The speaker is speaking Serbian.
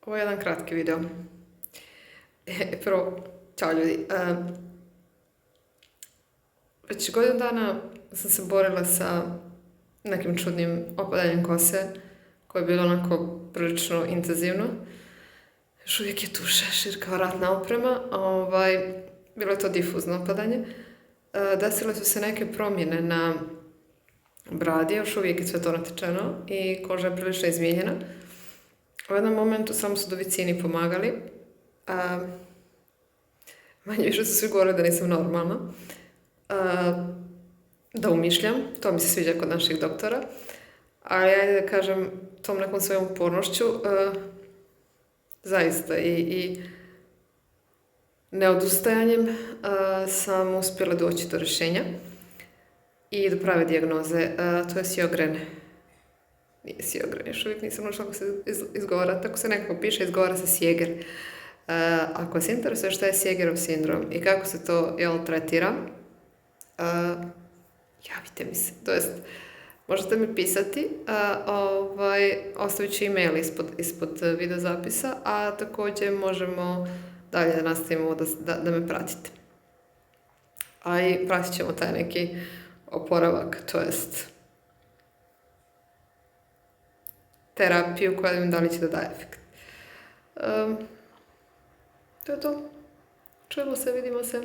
Ovo je jedan kratki video. Prvo, ćao ljudi. Već godinu dana sam se borila sa nekim čudnim opadanjem kose, koje je bilo onako prilično intenzivno. Još uvijek je tu šešir kao ratna oprema. Bilo je to difuzno opadanje. Desile su se neke promjene na bradi, još uvijek je sve to natečeno i koža je prilično izmijenjena. U jednom momentu samo su do vicini pomagali. Manje više su svi govorili da nisam normalna. Da umišljam, to mi se sviđa kod naših doktora. Ali ajde da kažem, tom nekom svojom upornošću, zaista i neodustajanjem sam uspjela doći do rješenja i do prave dijagnoze. To je Sjögren. Nije Sjögren, još uvijek nisam našla kako se izgovara. Tako se nekako piše, izgovara se Sjeger. Ako vas interesuje šta je Sjegerov sindrom i kako se to tretira, javite mi se. To jest, možete mi pisati, ostavit ću e-mail ispod video zapisa, a također možemo dalje da nastavimo da me pratite. A i pratit ćemo taj neki oporavak, to jest terapiju koja mi da li će da daje efekt. To je to. Čujemo se, vidimo se.